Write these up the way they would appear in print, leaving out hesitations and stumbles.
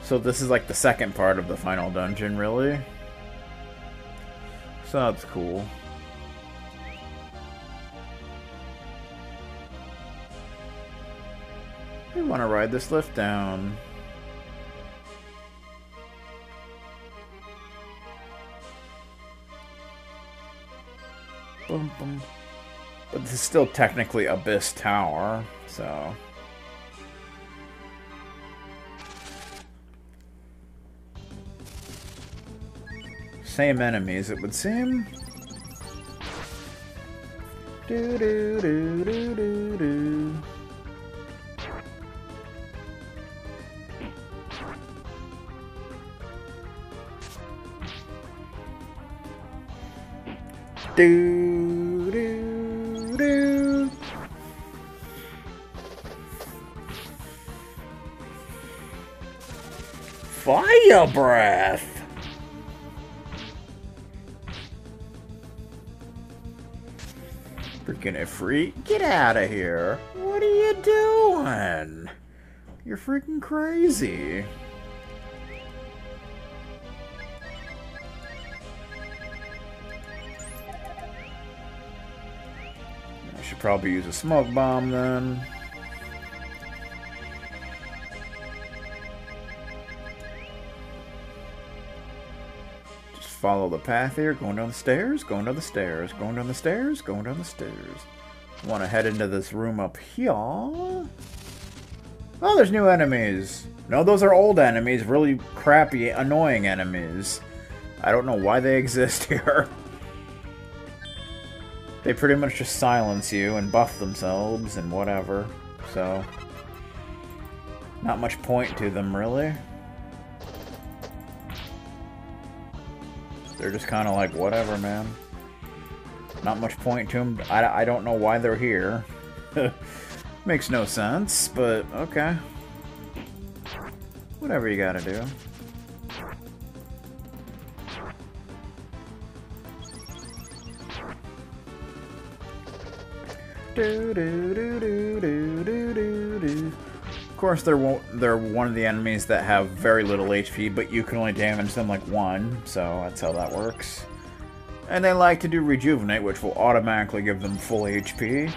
So this is like the second part of the final dungeon, really? So that's cool. We want to ride this lift down. Boom, boom. But this is still technically Abyss Tower, so... Same enemies, it would seem. Do do do do do do. Do do do. Fire breath. Freaking a freak. Get out of here. What are you doing? You're freaking crazy. I should probably use a smoke bomb then. Follow the path here, going down the stairs, going down the stairs, going down the stairs, going down the stairs. Want to head into this room up here. Oh, there's new enemies. No, those are old enemies, really crappy, annoying enemies. I don't know why they exist here. They pretty much just silence you and buff themselves and whatever. So, not much point to them, really. They're just kind of like, whatever, man. Not much point to them. I don't know why they're here. Makes no sense, but okay. Whatever you gotta do. Do do do do do do do do. Of course, they're one of the enemies that have very little HP, but you can only damage them like one, so that's how that works. And they like to do Rejuvenate, which will automatically give them full HP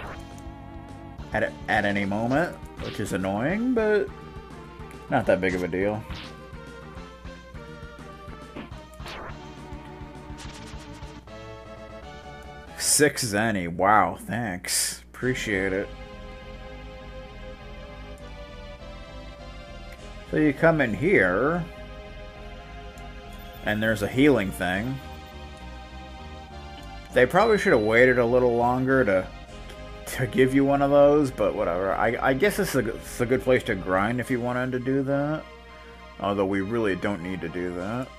at any moment, which is annoying, but not that big of a deal. Six Zenny, wow, thanks. Appreciate it. So you come in here, and there's a healing thing. They probably should have waited a little longer to give you one of those, but whatever. I guess it's a good place to grind if you wanted to do that. Although we really don't need to do that.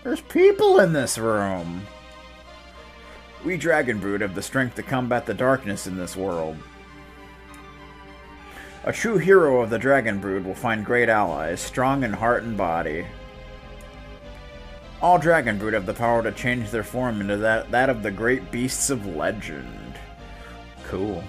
There's people in this room! We Dragon Brood have the strength to combat the darkness in this world. A true hero of the Dragon Brood will find great allies, strong in heart and body. All Dragon Brood have the power to change their form into that of the great beasts of legend. Cool.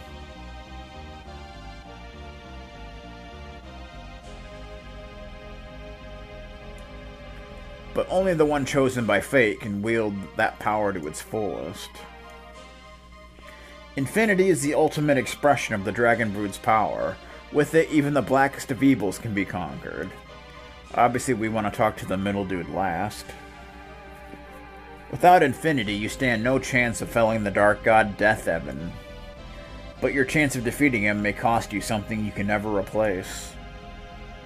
But only the one chosen by fate can wield that power to its fullest. Infinity is the ultimate expression of the Dragon Brood's power. With it, even the blackest of evils can be conquered. Obviously, we want to talk to the middle dude last. Without Infinity, you stand no chance of felling the Dark God Death Eben. But your chance of defeating him may cost you something you can never replace.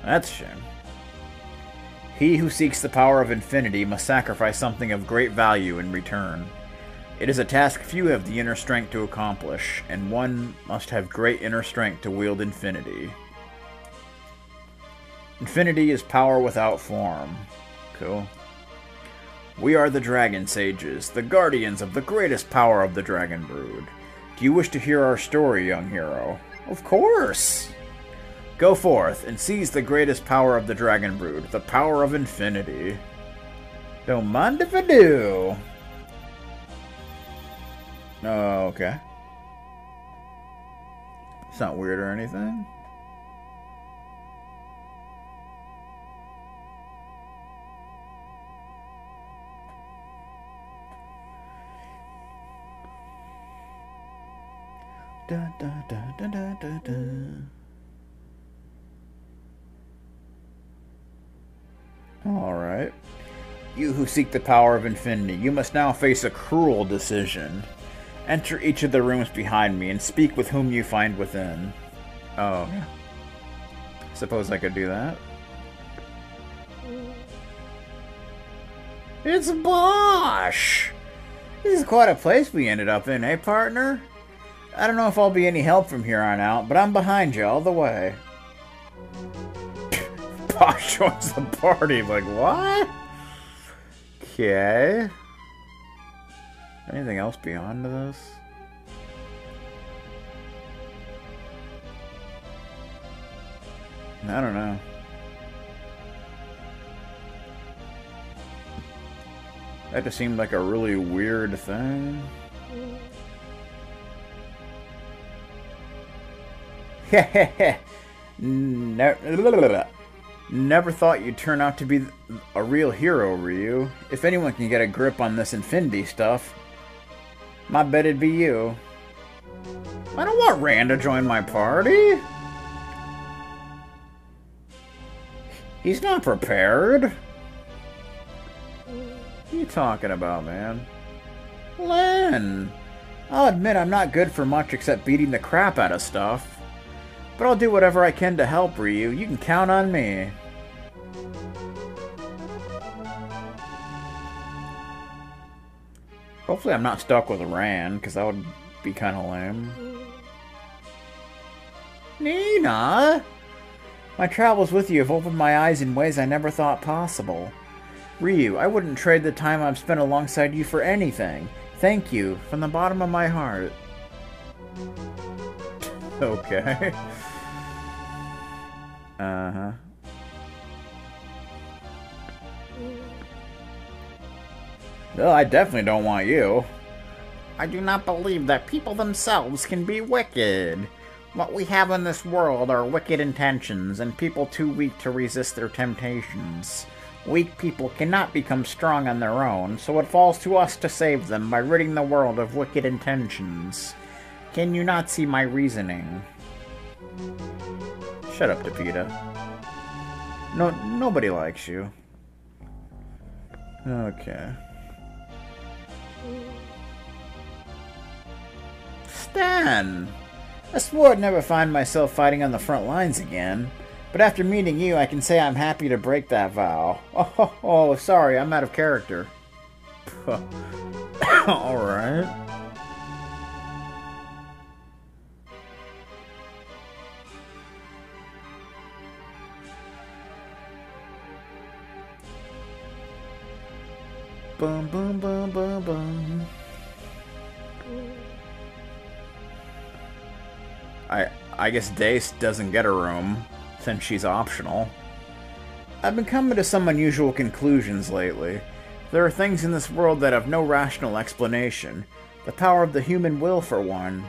That's a shame. He who seeks the power of Infinity must sacrifice something of great value in return. It is a task few have the inner strength to accomplish, and one must have great inner strength to wield Infinity. Infinity is power without form. Cool. We are the Dragon Sages, the guardians of the greatest power of the Dragon Brood. Do you wish to hear our story, young hero? Of course! Go forth and seize the greatest power of the Dragon Brood, the power of Infinity. Don't mind if I do. Oh, okay. It's not weird or anything. Da, da, da, da, da, da, da. Alright. You who seek the power of infinity, you must now face a cruel decision. Enter each of the rooms behind me and speak with whom you find within. Oh, yeah. Suppose I could do that. It's Bosch! This is quite a place we ended up in, eh, partner? I don't know if I'll be any help from here on out, but I'm behind you all the way. Bosch joins the party. Like, what? Okay. Anything else beyond this? I don't know. That just seemed like a really weird thing. Never thought you'd turn out to be a real hero, Ryu. If anyone can get a grip on this infinity stuff, my bet it'd be you. I don't want Rand to join my party. He's not prepared. What are you talking about, man? Len! I'll admit I'm not good for much except beating the crap out of stuff. But I'll do whatever I can to help, Ryu. You can count on me. Hopefully I'm not stuck with Rand, because that would be kind of lame. Nina! My travels with you have opened my eyes in ways I never thought possible. Ryu, I wouldn't trade the time I've spent alongside you for anything. Thank you, from the bottom of my heart. Okay. Uh-huh. Well, I definitely don't want you. I do not believe that people themselves can be wicked. What we have in this world are wicked intentions, and people too weak to resist their temptations. Weak people cannot become strong on their own, so it falls to us to save them by ridding the world of wicked intentions. Can you not see my reasoning? Shut up, Depita. Nobody likes you. Okay. Stan! I swore I'd never find myself fighting on the front lines again. But after meeting you, I can say I'm happy to break that vow. Oh, sorry, I'm out of character. Alright. Bum bum bum bum bum. I guess Dace doesn't get a room, since she's optional. I've been coming to some unusual conclusions lately. There are things in this world that have no rational explanation. The power of the human will, for one.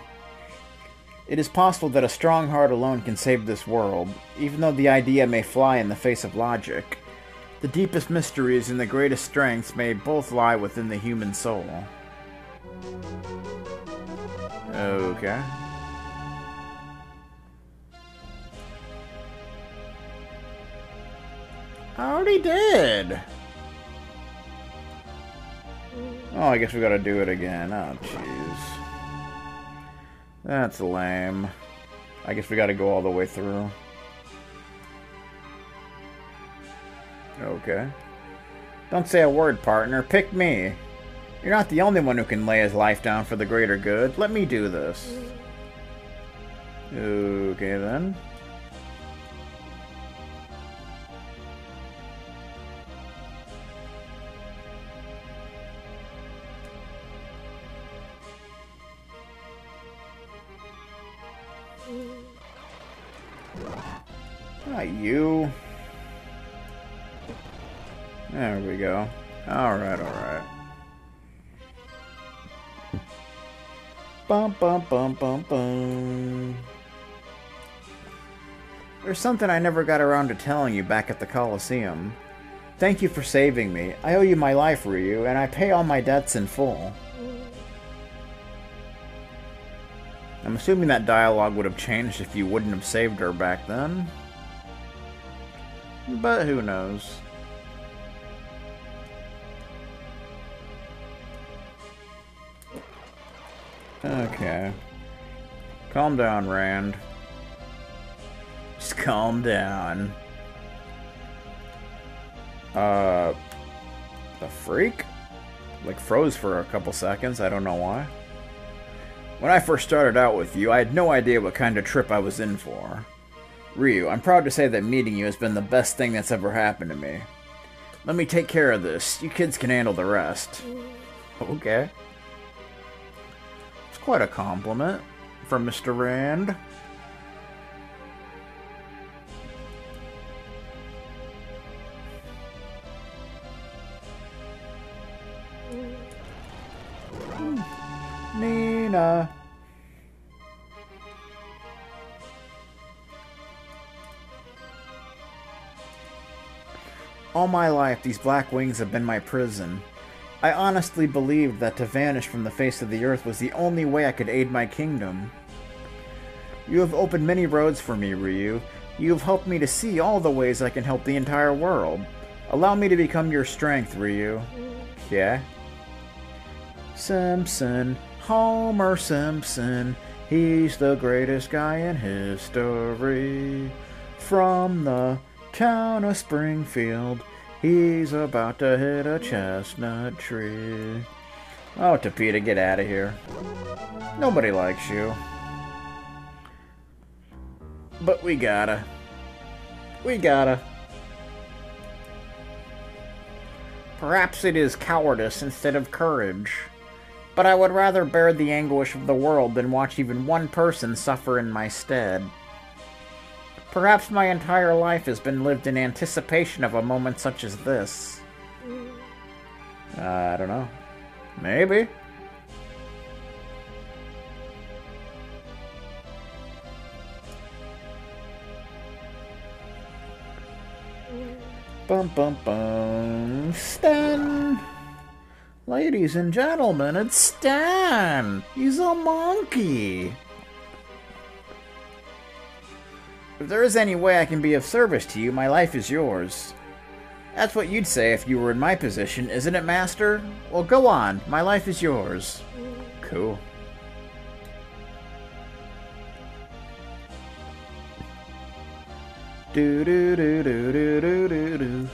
It is possible that a strong heart alone can save this world, even though the idea may fly in the face of logic. The deepest mysteries and the greatest strengths may both lie within the human soul. Okay. I already did! Oh, I guess we gotta do it again. Oh, jeez. That's lame. I guess we gotta go all the way through. Okay. Don't say a word, partner. Pick me. You're not the only one who can lay his life down for the greater good. Let me do this. Okay, then. Not you. There we go. Alright, alright. Bum bum bum bum bum. There's something I never got around to telling you back at the Coliseum. Thank you for saving me. I owe you my life, Ryu, and I pay all my debts in full. I'm assuming that dialogue would have changed if you wouldn't have saved her back then. But who knows? Okay. Calm down, Rand. Just calm down. The freak? Like, froze for a couple seconds, I don't know why. When I first started out with you, I had no idea what kind of trip I was in for. Ryu, I'm proud to say that meeting you has been the best thing that's ever happened to me. Let me take care of this. You kids can handle the rest. Okay. It's quite a compliment from Mr. Rand. Nina. All my life, these black wings have been my prison. I honestly believed that to vanish from the face of the earth was the only way I could aid my kingdom. You have opened many roads for me, Ryu. You have helped me to see all the ways I can help the entire world. Allow me to become your strength, Ryu. Yeah? Simpson, Homer Simpson, he's the greatest guy in history. From the town of Springfield, he's about to hit a chestnut tree. Oh, Tapita, get out of here. Nobody likes you. But we gotta. We gotta. Perhaps it is cowardice instead of courage. But I would rather bear the anguish of the world than watch even one person suffer in my stead. Perhaps my entire life has been lived in anticipation of a moment such as this. I don't know. Maybe. Bum bum bum. Stan! Ladies and gentlemen, it's Stan! He's a monkey! If there is any way I can be of service to you, my life is yours. That's what you'd say if you were in my position, isn't it, Master? Well, go on. My life is yours. Cool. Do do do do do do do do.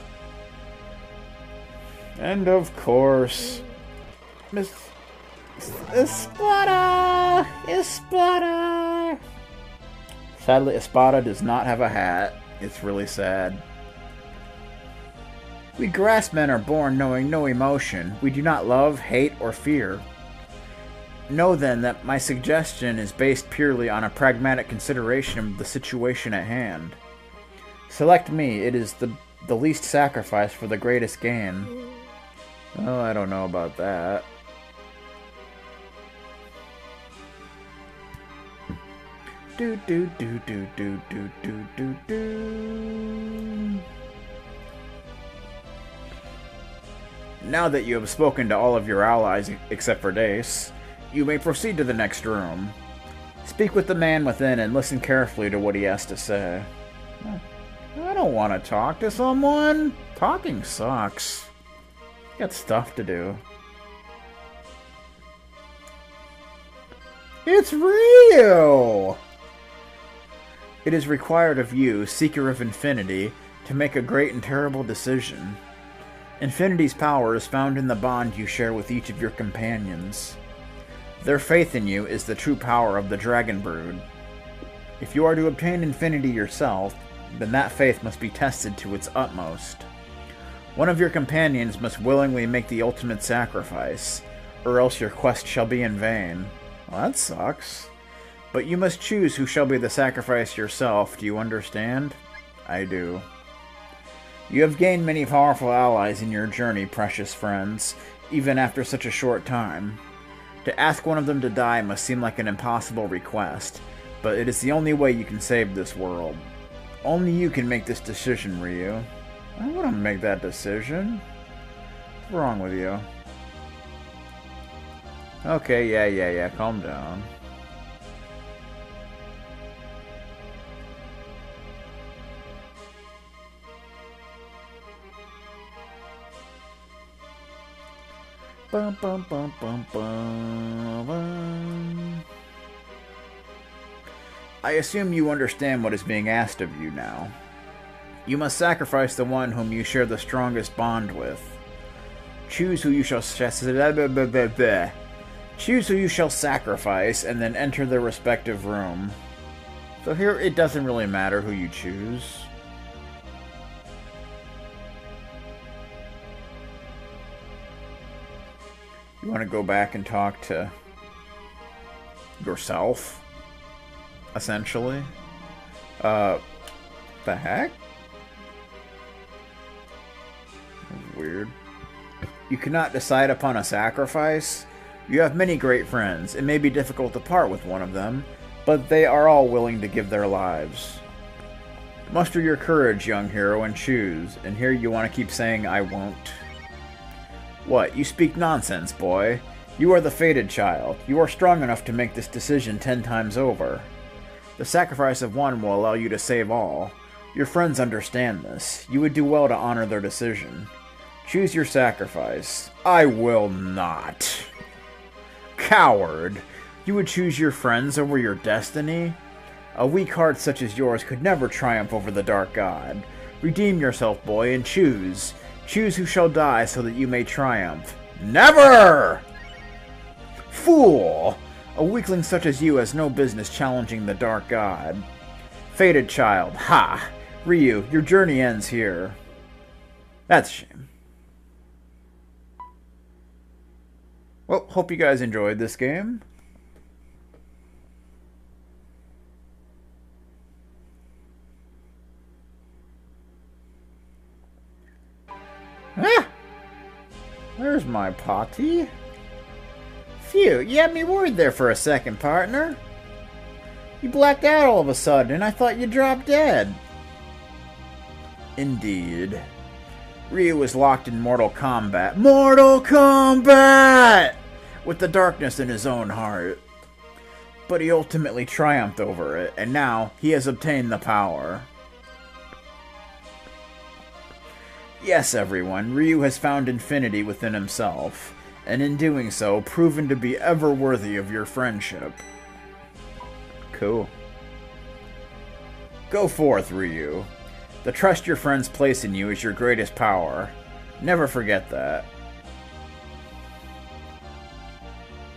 And of course, Miss Espada! Espada! Sadly, Espada does not have a hat. It's really sad. We grass men are born knowing no emotion. We do not love, hate, or fear. Know then that my suggestion is based purely on a pragmatic consideration of the situation at hand. Select me. It is the least sacrifice for the greatest gain. Oh, I don't know about that. Do do do do do do do do do. Now that you have spoken to all of your allies except for Dace, you may proceed to the next room. Speak with the man within and listen carefully to what he has to say. I don't want to talk to someone. Talking sucks. Got stuff to do. It's Ryu! It is required of you, Seeker of Infinity, to make a great and terrible decision. Infinity's power is found in the bond you share with each of your companions. Their faith in you is the true power of the Dragon Brood. If you are to obtain Infinity yourself, then that faith must be tested to its utmost. One of your companions must willingly make the ultimate sacrifice, or else your quest shall be in vain. Well, that sucks. But you must choose who shall be the sacrifice yourself, do you understand? I do. You have gained many powerful allies in your journey, precious friends, even after such a short time. To ask one of them to die must seem like an impossible request, but it is the only way you can save this world. Only you can make this decision, Ryu. I wouldn't make that decision. What's wrong with you? Okay, yeah, calm down. Bum, bum, bum, bum, bum, bum. I assume you understand what is being asked of you now. You must sacrifice the one whom you share the strongest bond with. Choose who you shall choose who you shall sacrifice, and then enter their respective room. So here, it doesn't really matter who you choose. You want to go back and talk to yourself, essentially? The heck? That's weird. You cannot decide upon a sacrifice? You have many great friends. It may be difficult to part with one of them, but they are all willing to give their lives. Muster your courage, young hero, and choose. And here you want to keep saying, I won't. What? You speak nonsense, boy. You are the fated child. You are strong enough to make this decision 10 times over. The sacrifice of one will allow you to save all. Your friends understand this. You would do well to honor their decision. Choose your sacrifice. I will not. Coward! You would choose your friends over your destiny? A weak heart such as yours could never triumph over the Dark God. Redeem yourself, boy, and choose. Choose who shall die so that you may triumph. Never! Fool! A weakling such as you has no business challenging the Dark God. Fated child. Ha! Ryu, your journey ends here. That's a shame. Well, hope you guys enjoyed this game. Ah! There's my potty. Phew, you had me worried there for a second, partner. You blacked out all of a sudden, and I thought you dropped dead. Indeed. Ryu was locked in Mortal Kombat. Mortal Kombat! With the darkness in his own heart. But he ultimately triumphed over it, and now he has obtained the power. Yes, everyone, Ryu has found infinity within himself, and in doing so, proven to be ever worthy of your friendship. Cool. Go forth, Ryu. The trust your friends place in you is your greatest power. Never forget that.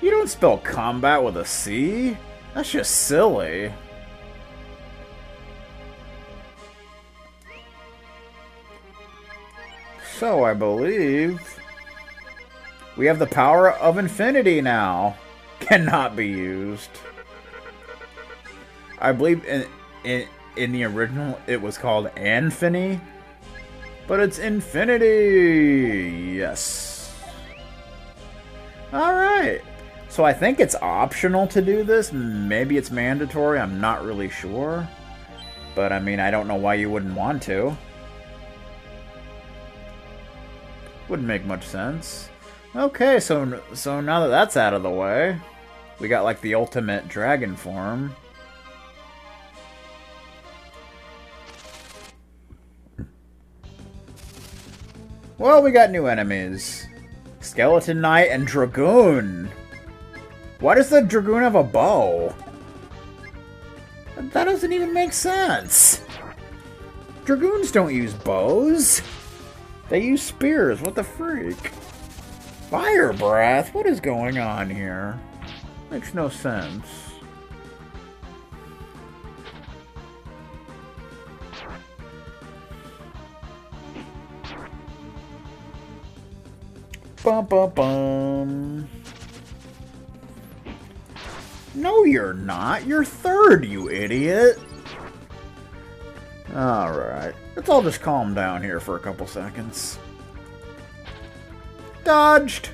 You don't spell combat with a C? That's just silly. So, I believe we have the power of infinity now. Cannot be used. I believe in the original it was called Anfini, but it's infinity. Yes. Alright. So I think it's optional to do this. Maybe it's mandatory. I'm not really sure. But I mean, I don't know why you wouldn't want to. Wouldn't make much sense. Okay, so now that that's out of the way, we got like the ultimate dragon form. Well, we got new enemies. Skeleton Knight and Dragoon. Why does the Dragoon have a bow? That doesn't even make sense. Dragoons don't use bows. They use spears. What the freak? Fire breath? What is going on here? Makes no sense. Bum bum bum. No, you're not. You're third, you idiot. Alright. Let's all just calm down here for a couple seconds. Dodged!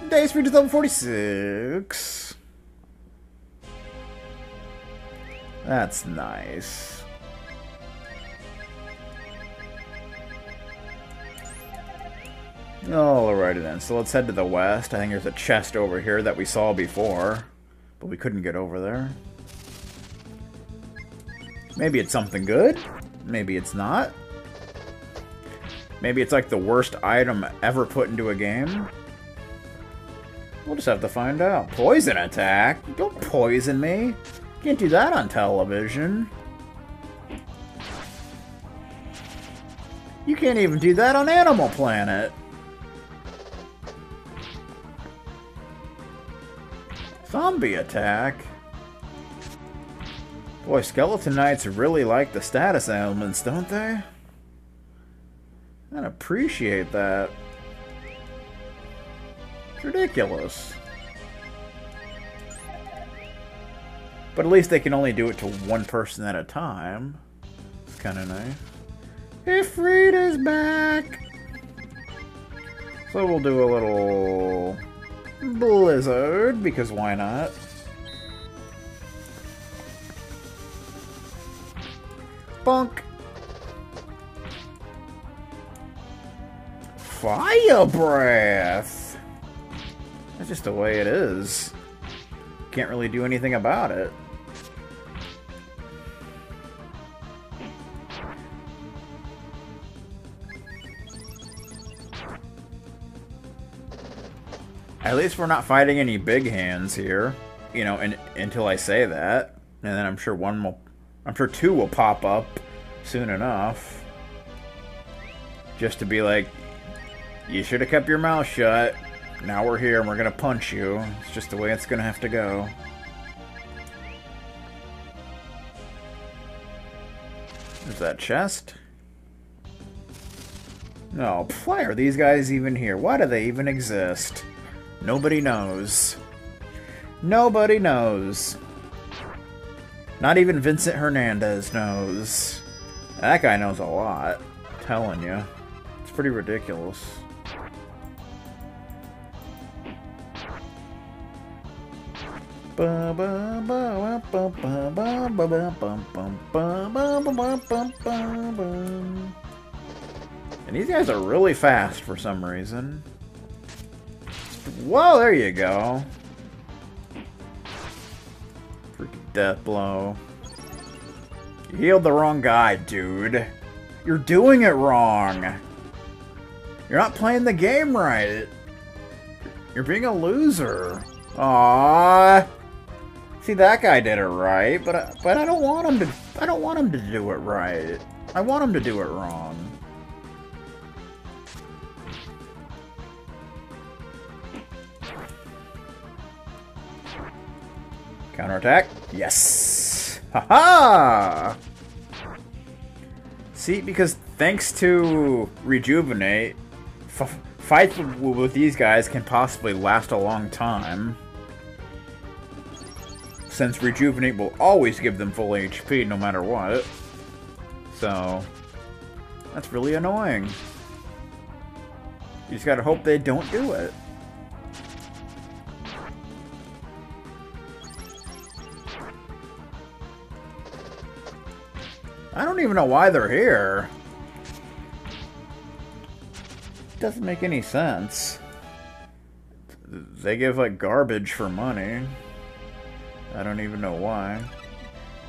Day speed to level 46. That's nice. Alrighty then, so let's head to the west. I think there's a chest over here that we saw before, but we couldn't get over there. Maybe it's something good? Maybe it's not. Maybe it's like the worst item ever put into a game? We'll just have to find out. Poison attack? Don't poison me. Can't do that on television. You can't even do that on Animal Planet. Zombie attack? Boy, Skeleton Knights really like the status ailments, don't they? I appreciate that. It's ridiculous. But at least they can only do it to one person at a time. It's kind of nice. Ifrita's back! So we'll do a little Blizzard, because why not? Bonk! Fire breath! That's just the way it is. Can't really do anything about it. At least we're not fighting any big hands here, you know, until I say that. And then I'm sure two will pop up soon enough. Just to be like, you should have kept your mouth shut. Now we're here and we're gonna punch you. It's just the way it's gonna have to go. There's that chest. No, why are these guys even here? Why do they even exist? Nobody knows. Nobody knows. Not even Vincent Hernandez knows. That guy knows a lot. I'm telling you. It's pretty ridiculous. And these guys are really fast for some reason. Whoa, there you go. Freaking death blow. You healed the wrong guy, dude. You're doing it wrong. You're not playing the game right. You're being a loser. Aww. See, that guy did it right, but I don't want him to. I don't want him to do it right. I want him to do it wrong. Counterattack? Yes! Haha! See, because thanks to Rejuvenate, fights with these guys can possibly last a long time. Since Rejuvenate will always give them full HP no matter what. So, that's really annoying. You just gotta hope they don't do it. I don't even know why they're here. Doesn't make any sense. They give like garbage for money. I don't even know why.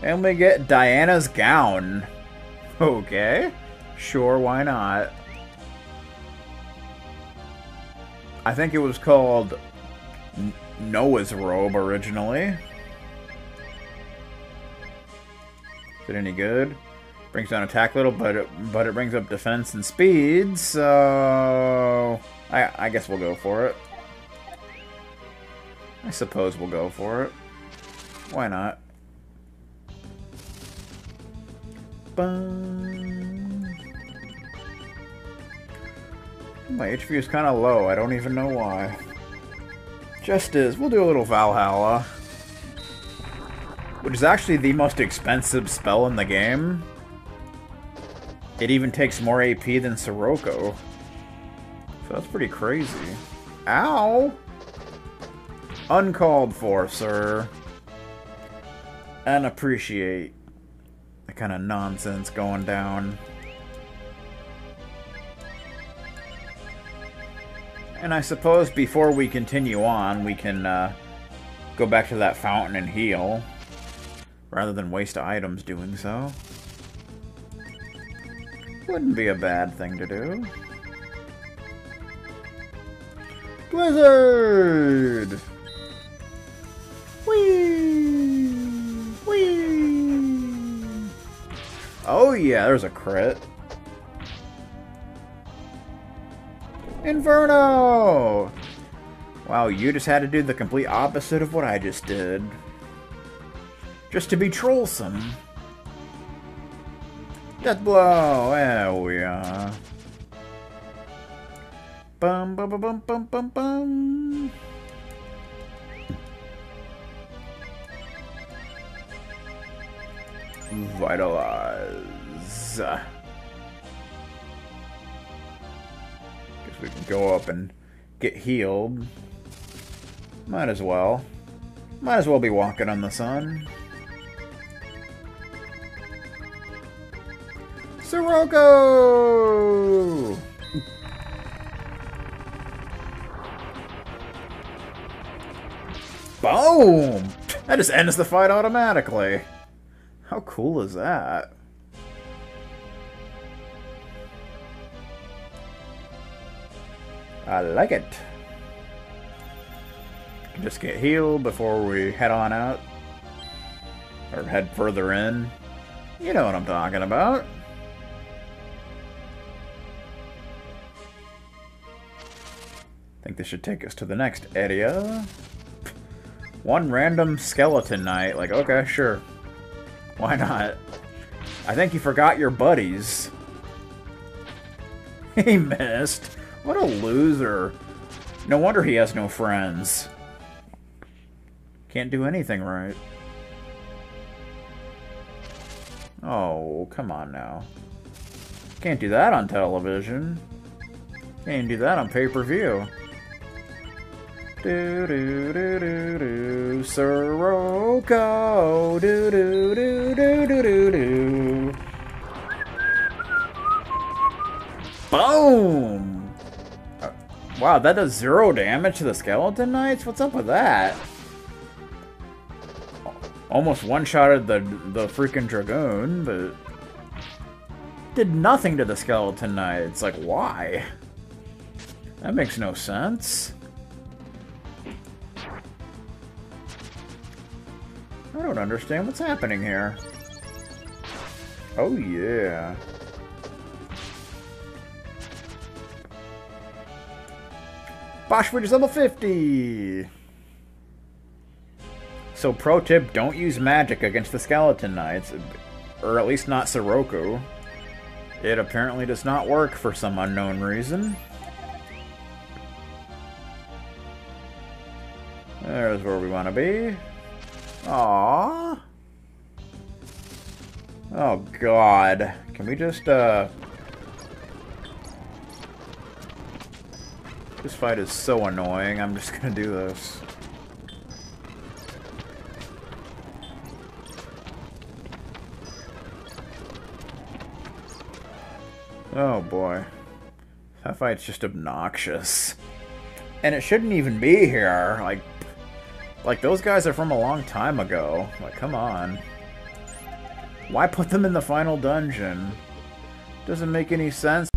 And we get Diana's gown. Okay. Sure, why not? I think it was called Noah's robe originally. Is it any good? Brings down attack a little, but it brings up defense and speed, so I guess we'll go for it. I suppose we'll go for it. Why not? Boom. My HP is kind of low. I don't even know why. Just is. We'll do a little Valhalla. Which is actually the most expensive spell in the game. It even takes more AP than Sirocco. So that's pretty crazy. Ow! Uncalled for, sir. And appreciate the kind of nonsense going down. And I suppose before we continue on, we can go back to that fountain and heal. Rather than waste items doing so. Wouldn't be a bad thing to do. Blizzard! Whee! Whee! Oh yeah, there's a crit. Inferno! Wow, you just had to do the complete opposite of what I just did. Just to be trollsome. Death blow! There we are. Bum bum bum bum bum bum bum. Vitalize. Guess we can go up and get healed. Might as well. Might as well be walking on the sun. Sirocco! Boom! That just ends the fight automatically. How cool is that? I like it. Just get healed before we head on out. Or head further in. You know what I'm talking about. I think this should take us to the next area. One random skeleton knight. Like, okay, sure. Why not? I think you forgot your buddies. He missed. What a loser. No wonder he has no friends. Can't do anything right. Oh, come on now. Can't do that on television. Can't do that on pay-per-view. Do do do do do, Sirocco. Do do do do do do do. Boom! Wow, that does 0 damage to the skeleton knights. What's up with that? Almost one-shotted the freaking dragoon, but did nothing to the skeleton knights. Like, why? That makes no sense. I don't understand what's happening here. Oh yeah. Boss Bridge is level 50! So pro tip, don't use magic against the skeleton knights. Or at least not Sirocco. It apparently does not work for some unknown reason. There's where we want to be. Aww. Oh god. Can we just, This fight is so annoying, I'm just gonna do this. Oh boy. That fight's just obnoxious. And it shouldn't even be here. Like those guys are from a long time ago. Like, come on. Why put them in the final dungeon? Doesn't make any sense.